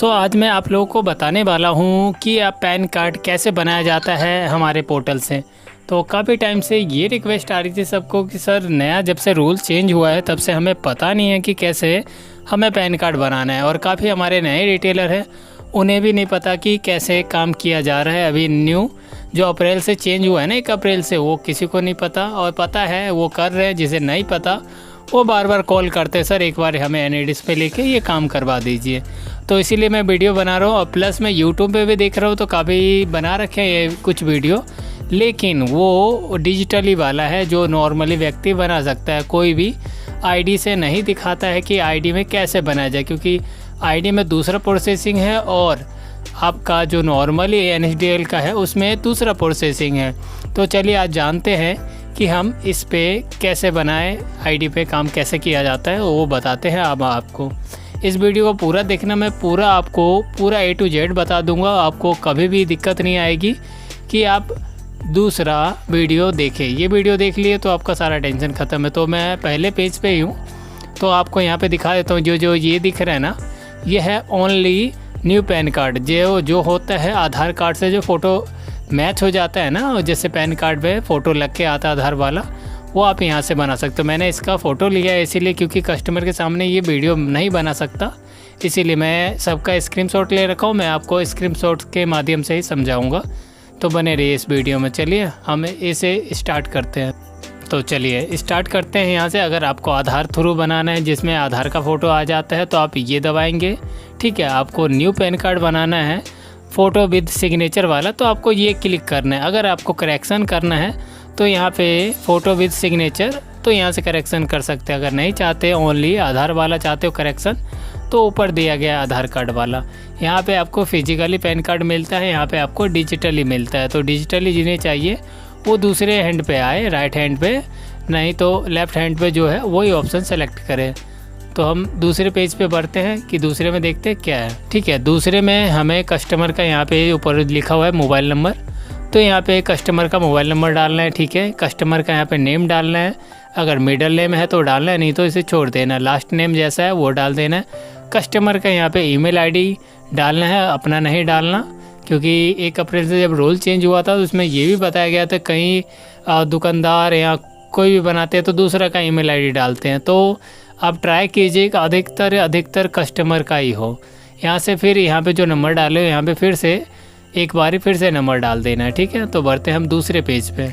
आज मैं आप लोगों को बताने वाला हूँ कि आप पैन कार्ड कैसे बनाया जाता है हमारे पोर्टल से। तो काफ़ी टाइम से ये रिक्वेस्ट आ रही थी सबको कि सर नया जब से रूल चेंज हुआ है तब से हमें पता नहीं है कि कैसे हमें पैन कार्ड बनाना है, और काफ़ी हमारे नए रिटेलर हैं उन्हें भी नहीं पता कि कैसे काम किया जा रहा है। अभी न्यू जो अप्रैल से चेंज हुआ है ना 1 अप्रैल से, वो किसी को नहीं पता, और पता है वो कर रहे हैं, जिसे नहीं पता वो बार बार कॉल करते हैं, सर एक बार हमें एनएडिस पे लेके ये काम करवा दीजिए। तो इसीलिए मैं वीडियो बना रहा हूँ, और प्लस मैं यूट्यूब पे भी देख रहा हूँ तो काफ़ी बना रखे हैं ये कुछ वीडियो, लेकिन वो डिजिटली वाला है जो नॉर्मली व्यक्ति बना सकता है। कोई भी आईडी से नहीं दिखाता है कि आईडी में कैसे बनाया जाए, क्योंकि आईडी में दूसरा प्रोसेसिंग है और आपका जो नॉर्मली एनएसडीएल का है उसमें दूसरा प्रोसेसिंग है। तो चलिए आज जानते हैं कि हम इस पे कैसे बनाएं, आईडी पे काम कैसे किया जाता है वो बताते हैं। अब आपको इस वीडियो को पूरा देखना, मैं आपको पूरा A to Z बता दूंगा, आपको कभी भी दिक्कत नहीं आएगी कि आप दूसरा वीडियो देखें। ये वीडियो देख लिए तो आपका सारा टेंशन ख़त्म है। तो मैं पहले पेज पे ही हूँ, तो आपको यहाँ पे दिखा देता हूँ। जो ये दिख रहा है ना, ये है ओनली न्यू पैन कार्ड। जो होता है आधार कार्ड से जो फ़ोटो मैच हो जाता है ना, जैसे पैन कार्ड पे फ़ोटो लग के आता है आधार वाला, वो आप यहाँ से बना सकते हो। मैंने इसका फ़ोटो लिया है इसीलिए, क्योंकि कस्टमर के सामने ये वीडियो नहीं बना सकता, इसीलिए मैं सबका स्क्रीनशॉट ले रखा हूँ। मैं आपको स्क्रीनशॉट के माध्यम से ही समझाऊँगा, तो बने रहिए इस वीडियो में। चलिए हम इसे स्टार्ट करते हैं। तो चलिए स्टार्ट करते हैं यहाँ से। अगर आपको आधार थ्रू बनाना है जिसमें आधार का फ़ोटो आ जाता है तो आप ये दबाएंगे, ठीक है। आपको न्यू पैन कार्ड बनाना है फ़ोटो विद सिग्नेचर वाला, तो आपको ये क्लिक करना है। अगर आपको करेक्शन करना है तो यहाँ पे फ़ोटो विद सिग्नेचर, तो यहाँ से करेक्शन कर सकते हैं। अगर नहीं चाहते ओनली आधार वाला चाहते हो करेक्शन, तो ऊपर दिया गया आधार कार्ड वाला। यहाँ पे आपको फिजिकली पैन कार्ड मिलता है, यहाँ पे आपको डिजिटली मिलता है। तो डिजिटली जिन्हें चाहिए वो दूसरे हैंड पे आए, राइट हैंड पे, नहीं तो लेफ़्ट हैंड पे जो है वही ऑप्शन सेलेक्ट करें। तो हम दूसरे पेज पे बढ़ते हैं कि दूसरे में देखते हैं क्या है, ठीक है। दूसरे में हमें कस्टमर का यहाँ पे ऊपर लिखा हुआ है मोबाइल नंबर, तो यहाँ पे कस्टमर का मोबाइल नंबर डालना है, ठीक है। कस्टमर का यहाँ पे नेम डालना है, अगर मिडिल नेम है तो डालना है, नहीं तो इसे छोड़ देना। लास्ट नेम जैसा है वो डाल देना है। कस्टमर का यहाँ पे ईमेल आईडी डालना है, अपना नहीं डालना, क्योंकि 1 अप्रैल से जब रूल चेंज हुआ था तो उसमें ये भी बताया गया था कहीं दुकानदार या कोई भी बनाते हैं तो दूसरा का ईमेल आईडी डालते हैं। तो आप ट्राई कीजिए कि अधिकतर कस्टमर का ही हो। यहाँ से फिर यहाँ पे जो नंबर डाले हो यहाँ पे फिर से एक बारी फिर से नंबर डाल देना है, ठीक है। तो बढ़ते हैं हम दूसरे पेज पे।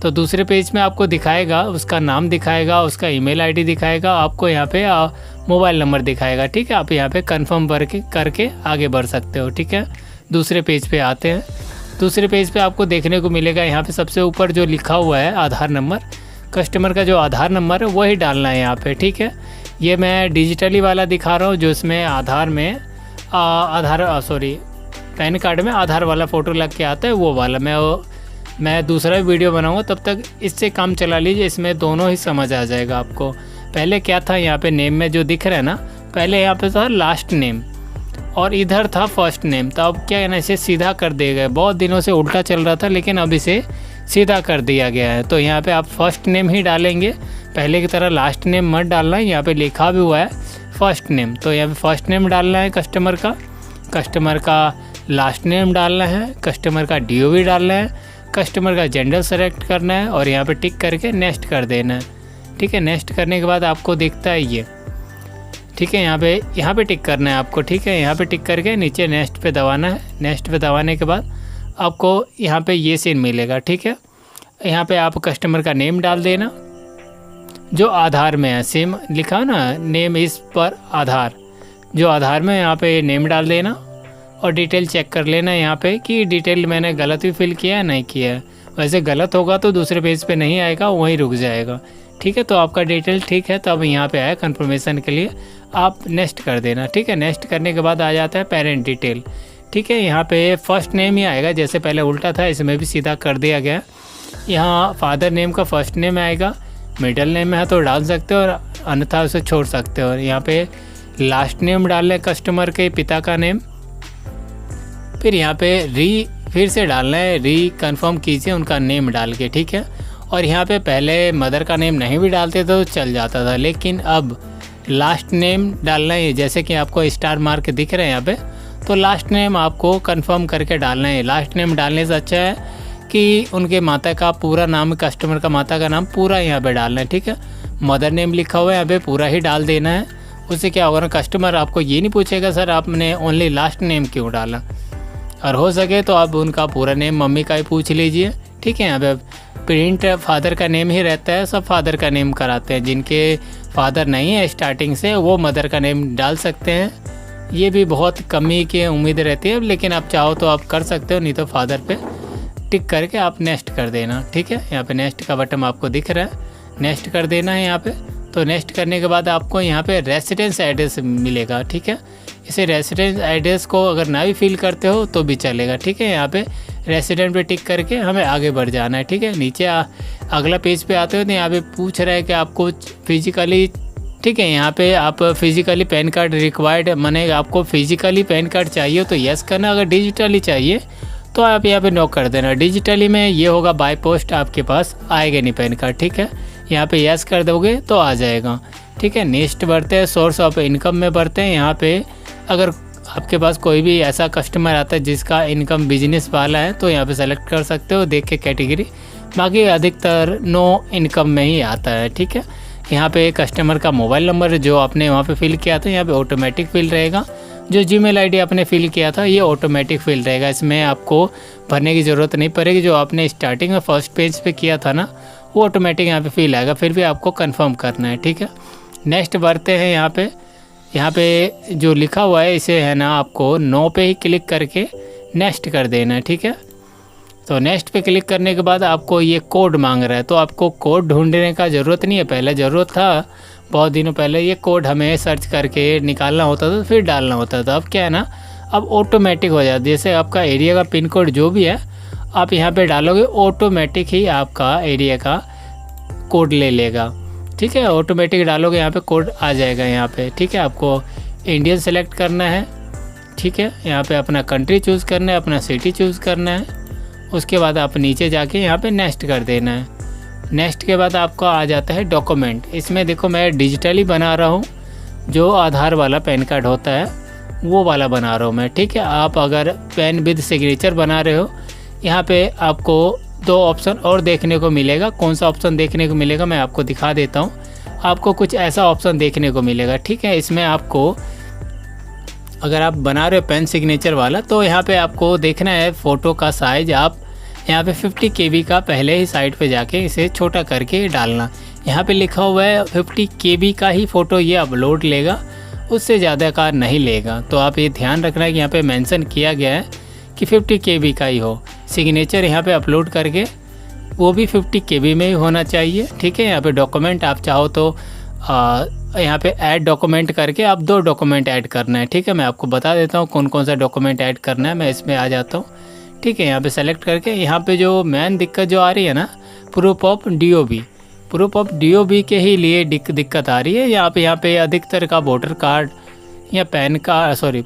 तो दूसरे पेज में आपको दिखाएगा, उसका नाम दिखाएगा, उसका ईमेल आईडी दिखाएगा, आपको यहाँ पे मोबाइल नंबर दिखाएगा, ठीक है। आप यहाँ पे कंफर्म करके आगे बढ़ सकते हो, ठीक है। दूसरे पेज पे आते हैं। दूसरे पेज पे आपको देखने को मिलेगा यहाँ पे सबसे ऊपर जो लिखा हुआ है आधार नंबर, कस्टमर का जो आधार नंबर है वही डालना है यहाँ पे, ठीक है। ये मैं डिजिटली वाला दिखा रहा हूँ, जो इसमें आधार में पैन कार्ड में आधार वाला फ़ोटो लग के आता है वो वाला। मैं दूसरा वीडियो बनाऊँगा, तब तक इससे काम चला लीजिए, इसमें दोनों ही समझ आ जाएगा आपको। पहले क्या था यहाँ पे नेम में जो दिख रहा है ना, पहले यहाँ पे था लास्ट नेम और इधर था फर्स्ट नेम, तो अब क्या है ना, इसे सीधा कर दिया गया। बहुत दिनों से उल्टा चल रहा था लेकिन अब इसे सीधा कर दिया गया है। तो यहाँ पे आप फर्स्ट नेम ही डालेंगे, पहले की तरह लास्ट नेम मत डालना है। यहाँ पे लिखा भी हुआ है फर्स्ट नेम, तो यहाँ पे फर्स्ट नेम डालना है कस्टमर का लास्ट नेम डालना है, कस्टमर का DOB डालना है, कस्टमर का जेंडर सेलेक्ट करना है और यहाँ पे टिक करके नेक्स्ट कर देना है, ठीक है। नेक्स्ट करने के बाद आपको दिखता है ये, ठीक है। यहाँ पे टिक करना है आपको, ठीक है। यहाँ पे टिक करके नीचे नेक्स्ट पे दबाना है। नेक्स्ट पे दबाने के बाद आपको यहाँ पे ये सीन मिलेगा, ठीक है। यहाँ पे आप कस्टमर का नेम डाल देना जो आधार में है, सेम लिखा है ना, नेम इस पर आधार, जो आधार में यहाँ पे नेम डाल देना और डिटेल चेक कर लेना यहाँ पे कि डिटेल मैंने गलत भी फिल किया है नहीं किया है। वैसे गलत होगा तो दूसरे पेज पे नहीं आएगा, वहीं रुक जाएगा, ठीक है। तो आपका डिटेल ठीक है, तो अब यहाँ पे आया कंफर्मेशन के लिए, आप नेक्स्ट कर देना, ठीक है। नेक्स्ट करने के बाद आ जाता है पेरेंट डिटेल, ठीक है। यहाँ पे फर्स्ट नेम ही आएगा, जैसे पहले उल्टा था इसमें भी सीधा कर दिया गया। यहाँ फादर नेम का फर्स्ट नेम आएगा, मिडिल नेम है तो डाल सकते हो और अन्यथा उसे छोड़ सकते हो। यहाँ पे लास्ट नेम डाल लें कस्टमर के पिता का नेम, फिर यहाँ पे फिर से डालना है, कंफर्म कीजिए उनका नेम डाल के, ठीक है। और यहाँ पे पहले मदर का नेम नहीं भी डालते तो चल जाता था, लेकिन अब लास्ट नेम डालना है, जैसे कि आपको स्टार मार्क दिख रहे हैं यहाँ पे, तो लास्ट नेम आपको कंफर्म करके डालना है। लास्ट नेम डालने से अच्छा है कि उनके माता का पूरा नाम, कस्टमर का माता का नाम पूरा यहाँ पे डालना है, ठीक है। मदर नेम लिखा हुआ है यहाँ पे पूरा ही डाल देना है। उससे क्या होगा ना, कस्टमर आपको ये नहीं पूछेगा सर आपने ओनली लास्ट नेम क्यों डाला। और हो सके तो आप उनका पूरा नेम मम्मी का ही पूछ लीजिए, ठीक है। यहाँ पे प्रिंट फादर का नेम ही रहता है, सब फादर का नेम कराते हैं। जिनके फादर नहीं है स्टार्टिंग से वो मदर का नेम डाल सकते हैं। ये भी बहुत कमी की उम्मीद रहती है, लेकिन आप चाहो तो आप कर सकते हो, नहीं तो फादर पे टिक करके आप नेक्स्ट कर देना, ठीक है। यहाँ पे नेक्स्ट का बटन आपको दिख रहा है, नेक्स्ट कर देना है यहाँ पे। तो नेक्स्ट करने के बाद आपको यहाँ पे रेसिडेंस एड्रेस मिलेगा, ठीक है। इसे रेसिडेंस एड्रेस को अगर ना भी फिल करते हो तो भी चलेगा, ठीक है। यहाँ पे रेसिडेंट पे टिक करके हमें आगे बढ़ जाना है, ठीक है। नीचे अगला पेज पे आते हो तो यहाँ पे पूछ रहा है कि आपको फिजिकली, ठीक है, यहाँ पे आप फिजिकली पैन कार्ड रिक्वायर्ड, माने आपको फिजिकली पैन कार्ड चाहिए तो यस करना। अगर डिजिटली चाहिए तो आप यहाँ पे नो कर देना। डिजिटली में ये होगा बाय पोस्ट आपके पास आएगा नहीं पैन कार्ड, ठीक है। यहाँ पे यस कर दोगे तो आ जाएगा, ठीक है। नेक्स्ट बढ़ते हैं, सोर्स ऑफ इनकम में बढ़ते हैं। यहाँ पे अगर आपके पास कोई भी ऐसा कस्टमर आता है जिसका इनकम बिजनेस वाला है तो यहाँ पे सेलेक्ट कर सकते हो देख के कैटेगरी। बाकी अधिकतर नो इनकम में ही आता है, ठीक है। यहाँ पे कस्टमर का मोबाइल नंबर जो आपने वहाँ पे फिल किया था यहाँ पे ऑटोमेटिक फिल रहेगा। जो जीमेल आईडी आपने फिल किया था ये ऑटोमेटिक फिल रहेगा, इसमें आपको भरने की ज़रूरत नहीं पड़ेगी। जो आपने स्टार्टिंग में फर्स्ट पेज पे किया था ना वो ऑटोमेटिक यहाँ पे फिल आएगा, फिर भी आपको कंफर्म करना है, ठीक है। नेक्स्ट बढ़ते हैं। यहाँ पे जो लिखा हुआ है इसे है ना आपको नो पे ही क्लिक करके नेक्स्ट कर देना है, ठीक है। तो नेक्स्ट पे क्लिक करने के बाद आपको ये कोड मांग रहा है, तो आपको कोड ढूंढने का ज़रूरत नहीं है। पहले ज़रूरत था, बहुत दिनों पहले ये कोड हमें सर्च करके निकालना होता था फिर डालना होता था। अब क्या है ना, अब ऑटोमेटिक हो जाता है। जैसे आपका एरिया का पिन कोड जो भी है आप यहाँ पे डालोगे ऑटोमेटिक ही आपका एरिया का कोड ले लेगा, ठीक है। ऑटोमेटिक डालोगे यहाँ पे कोड आ जाएगा यहाँ पे, ठीक है। आपको इंडियन सेलेक्ट करना है, ठीक है। यहाँ पे अपना कंट्री चूज़ करना है, अपना सिटी चूज़ करना है। उसके बाद आप नीचे जाके यहाँ पे नेक्स्ट कर देना है। नेक्स्ट के बाद आपको आ जाता है डॉक्यूमेंट। इसमें देखो मैं डिजिटली बना रहा हूँ, जो आधार वाला पैन कार्ड होता है वो वाला बना रहा हूँ मैं, ठीक है। आप अगर पेन विद सिग्नेचर बना रहे हो, यहाँ पे आपको दो ऑप्शन और देखने को मिलेगा। कौन सा ऑप्शन देखने को मिलेगा मैं आपको दिखा देता हूँ। आपको कुछ ऐसा ऑप्शन देखने को मिलेगा, ठीक है। इसमें आपको अगर आप बना रहे हो पेन सिग्नेचर वाला तो यहाँ पे आपको देखना है फ़ोटो का साइज़। आप यहाँ पे 50 KB का पहले ही साइड पे जाके इसे छोटा करके डालना। यहाँ पे लिखा हुआ है 50 KB का ही फ़ोटो ये अपलोड लेगा, उससे ज़्यादा का नहीं लेगा। तो आप ये ध्यान रखना है कि यहाँ पे मेंशन किया गया है कि 50 KB का ही हो। सिग्नेचर यहाँ पे अपलोड करके वो भी 50 KB में ही होना चाहिए, ठीक है। यहाँ पे डॉक्यूमेंट आप चाहो तो यहाँ पे ऐड डॉक्यूमेंट करके आप 2 डॉक्यूमेंट ऐड करना है, ठीक है। मैं आपको बता देता हूँ कौन कौन सा डॉक्यूमेंट ऐड करना है। मैं इसमें आ जाता हूँ, ठीक है। यहाँ पे सेलेक्ट करके यहाँ पे जो मेन दिक्कत जो आ रही है ना, प्रूफ ऑफ DOB के ही लिए दिक्कत आ रही है। यहाँ पे अधिकतर का वोटर कार्ड या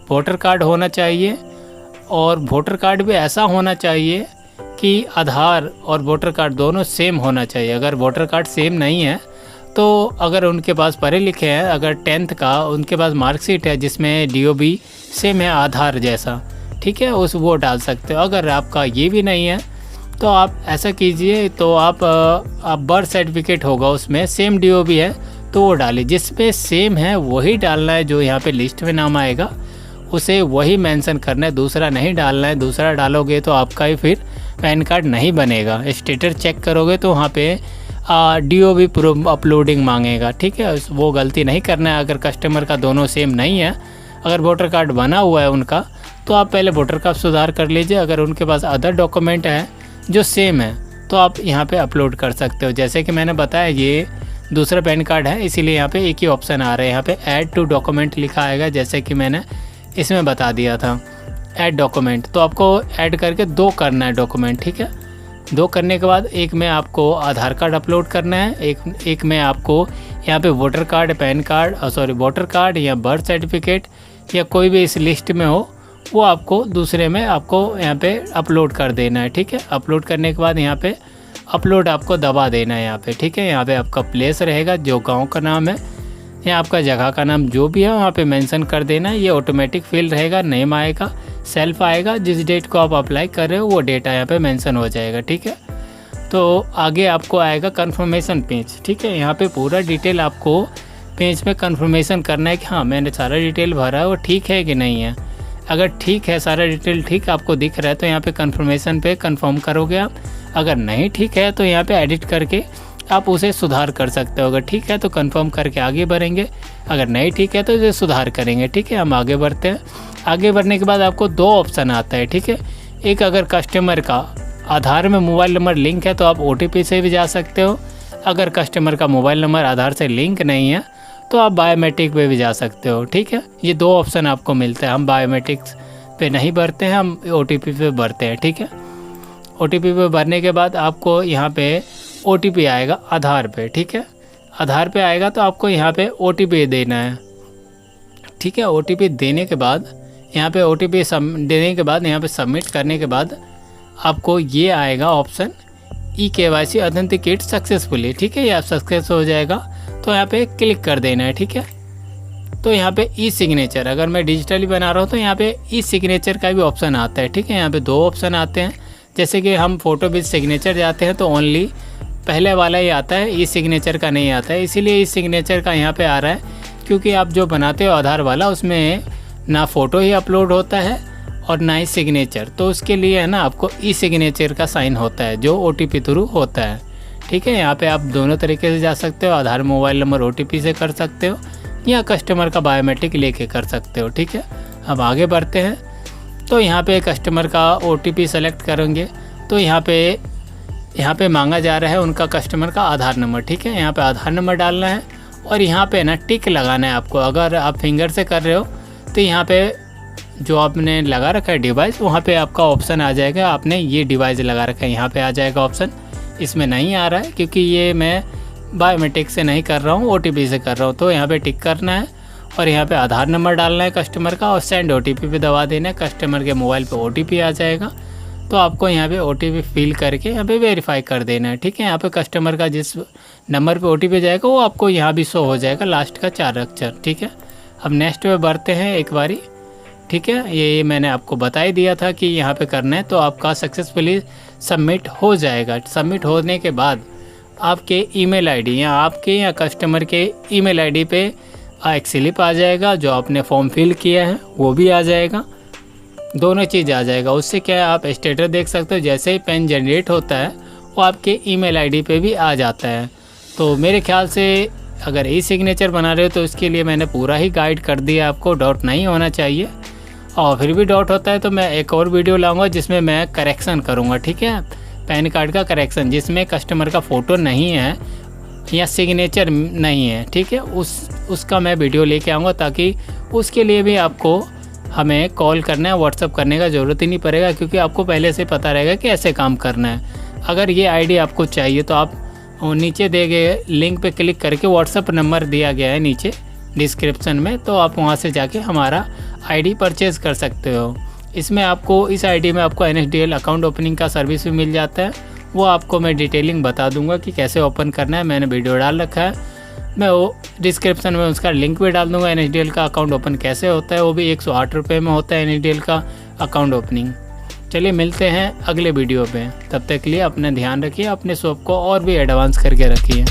वोटर कार्ड होना चाहिए। और वोटर कार्ड भी ऐसा होना चाहिए कि आधार और वोटर कार्ड दोनों सेम होना चाहिए। अगर वोटर कार्ड सेम नहीं है तो अगर उनके पास पढ़े लिखे हैं, अगर 10th का उनके पास मार्कशीट है जिसमें DOB सेम है आधार जैसा, ठीक है, वो डाल सकते हो। अगर आपका ये भी नहीं है तो आप ऐसा कीजिए, तो आप बर्थ सर्टिफिकेट होगा उसमें सेम DOB है तो वो डालिए। जिसमें सेम है वही डालना है, जो यहाँ पे लिस्ट में नाम आएगा उसे वही मेंशन करना है, दूसरा नहीं डालना है। दूसरा डालोगे तो आपका ही फिर पैन कार्ड नहीं बनेगा। स्टेटस चेक करोगे तो वहाँ पे DOB प्रूफ अपलोडिंग मांगेगा, ठीक है। वो गलती नहीं करना है। अगर कस्टमर का दोनों सेम नहीं है, अगर वोटर कार्ड बना हुआ है उनका तो आप पहले वोटर कार्ड सुधार कर लीजिए। अगर उनके पास अदर डॉक्यूमेंट है जो सेम है तो आप यहाँ पे अपलोड कर सकते हो। जैसे कि मैंने बताया ये दूसरा पैन कार्ड है, इसीलिए यहाँ पे एक ही ऑप्शन आ रहा है। यहाँ पे ऐड टू डॉक्यूमेंट लिखा आएगा, जैसे कि मैंने इसमें बता दिया था ऐड डॉक्यूमेंट। तो आपको ऐड करके 2 करना है डॉक्यूमेंट, ठीक है। 2 करने के बाद एक में आपको आधार कार्ड अपलोड करना है, एक में आपको यहाँ पे वोटर कार्ड या बर्थ सर्टिफिकेट या कोई भी इस लिस्ट में हो वो आपको दूसरे में आपको यहाँ पे अपलोड कर देना है, ठीक है। अपलोड करने के बाद यहाँ पे अपलोड आपको दबा देना है यहाँ पे, ठीक है। यहाँ पे आपका प्लेस रहेगा जो गांव का नाम है, यहाँ आपका जगह का नाम जो भी है वहाँ पे मेंशन कर देना। ये ऑटोमेटिक फिल रहेगा, नेम आएगा, सेल्फ आएगा, जिस डेट को आप अप्लाई कर रहे हो वो डेटा यहाँ पे मेंशन हो जाएगा, ठीक है। तो आगे आपको आएगा कन्फर्मेशन पेज, ठीक है। यहाँ पे पूरा डिटेल आपको पेज में कन्फर्मेशन करना है कि हाँ मैंने सारा डिटेल भरा है वो ठीक है कि नहीं है। अगर ठीक है, सारा डिटेल ठीक आपको दिख रहा है तो यहाँ पे कन्फर्मेशन पे कंफर्म करोगे आप। अगर नहीं ठीक है तो यहाँ पे एडिट करके आप उसे सुधार कर सकते हो। अगर ठीक है तो कंफर्म करके आगे बढ़ेंगे, अगर नहीं ठीक है तो इसे सुधार करेंगे, ठीक है। हम आगे बढ़ते हैं। आगे बढ़ने के बाद आपको 2 ऑप्शन आता है, ठीक है। एक, अगर कस्टमर का आधार में मोबाइल नंबर लिंक है तो आप OTP से भी जा सकते हो। अगर कस्टमर का मोबाइल नंबर आधार से लिंक नहीं है तो आप बायोमेट्रिक पे भी जा सकते हो, ठीक है। ये 2 ऑप्शन आपको मिलते हैं। हम बायोमेट्रिक्स पे नहीं भरते हैं, हम OTP पे भरते हैं, ठीक है। OTP पे भरने के बाद आपको यहाँ पे OTP आएगा आधार पे, ठीक है। आधार पे आएगा तो आपको यहाँ पे OTP देना है, ठीक है। OTP देने के बाद यहाँ पे OTP देने के बाद यहाँ पे सबमिट करने के बाद आपको ये आएगा ऑप्शन eKYC ऑथेंटिकेट सक्सेसफुली, ठीक है। ये आप सक्सेस हो जाएगा तो यहाँ पे क्लिक कर देना है, ठीक है। तो यहाँ पे E-सिग्नेचर, अगर मैं डिजिटली बना रहा हूँ तो यहाँ पे E-सिग्नेचर का भी ऑप्शन आता है, ठीक है। यहाँ पे 2 ऑप्शन आते हैं। जैसे कि हम फ़ोटो विद सिग्नेचर जाते हैं तो ओनली पहले वाला ही आता है, E-सिग्नेचर का नहीं आता है। इसीलिए E-सिग्नेचर का यहाँ पे आ रहा है क्योंकि आप जो बनाते हो आधार वाला उसमें ना फ़ोटो ही अपलोड होता है और ना ही सिग्नेचर, तो उसके लिए है ना आपको E-सिग्नेचर का साइन होता है जो OTP थ्रू होता है, ठीक है। यहाँ पे आप दोनों तरीके से जा सकते हो, आधार मोबाइल नंबर OTP से कर सकते हो या कस्टमर का बायोमेट्रिक लेके कर सकते हो, ठीक है। अब आगे बढ़ते हैं। तो यहाँ पे कस्टमर का OTP सेलेक्ट करेंगे तो यहाँ पे मांगा जा रहा है उनका कस्टमर का आधार नंबर, ठीक है। यहाँ पे आधार नंबर डालना है और यहाँ पे ना टिक लगाना है आपको। अगर आप फिंगर से कर रहे हो तो यहाँ पे जो आपने लगा रखा है डिवाइस, वहाँ पे आपका ऑप्शन आ जाएगा, आपने ये डिवाइस लगा रखा है, यहाँ पे आ जाएगा ऑप्शन। इसमें नहीं आ रहा है क्योंकि ये मैं बायोमेट्रिक से नहीं कर रहा हूँ, OTP से कर रहा हूँ। तो यहाँ पे टिक करना है और यहाँ पे आधार नंबर डालना है कस्टमर का और सेंड OTP पे दबा देना है। कस्टमर के मोबाइल पे OTP आ जाएगा तो आपको यहाँ पे OTP फिल करके यहाँ पे वेरीफाई कर देना है, ठीक है। यहाँ पे कस्टमर का जिस नंबर पे OTP जाएगा वो आपको यहाँ भी शो हो जाएगा, लास्ट का 4 अक्षर, ठीक है। अब नेक्स्ट पे बढ़ते हैं एक बारी, ठीक है। ये मैंने आपको बता ही दिया था कि यहाँ पे करना है तो आपका सक्सेसफुली सबमिट हो जाएगा। सबमिट होने के बाद आपके ईमेल आईडी या आपके या कस्टमर के ईमेल आईडी पे एक स्लिप आ जाएगा, जो आपने फॉर्म फिल किया है वो भी आ जाएगा, दोनों चीज़ आ जाएगा। उससे क्या है आप स्टेटस देख सकते हो, जैसे ही पेन जनरेट होता है वो आपके ईमेल आईडी पे भी आ जाता है। तो मेरे ख्याल से अगर E-सिग्नेचर बना रहे हो तो इसके लिए मैंने पूरा ही गाइड कर दिया, आपको डाउट नहीं होना चाहिए। और फिर भी डाउट होता है तो मैं एक और वीडियो लाऊंगा जिसमें मैं करेक्शन करूंगा, ठीक है। पैन कार्ड का करेक्शन जिसमें कस्टमर का फ़ोटो नहीं है या सिग्नेचर नहीं है, ठीक है, उसका मैं वीडियो लेके आऊँगा ताकि उसके लिए भी आपको हमें कॉल करना है, व्हाट्सअप करने का ज़रूरत ही नहीं पड़ेगा क्योंकि आपको पहले से पता रहेगा कि ऐसे काम करना है। अगर ये आईडी आपको चाहिए तो आप नीचे दिए गए लिंक पे क्लिक करके व्हाट्सअप नंबर दिया गया है नीचे डिस्क्रिप्शन में, तो आप वहाँ से जाके हमारा आईडी परचेज़ कर सकते हो। इसमें आपको इस आईडी में आपको NSDL अकाउंट ओपनिंग का सर्विस भी मिल जाता है, वो आपको मैं डिटेलिंग बता दूंगा कि कैसे ओपन करना है। मैंने वीडियो डाल रखा है, मैं वो डिस्क्रिप्शन में उसका लिंक भी डाल दूंगा। NSDL का अकाउंट ओपन कैसे होता है, वो भी 108 रुपये में होता है NSDL का अकाउंट ओपनिंग। चलिए मिलते हैं अगले वीडियो पे, तब तक के लिए अपना ध्यान रखिए, अपने शॉप को और भी एडवांस करके रखिए।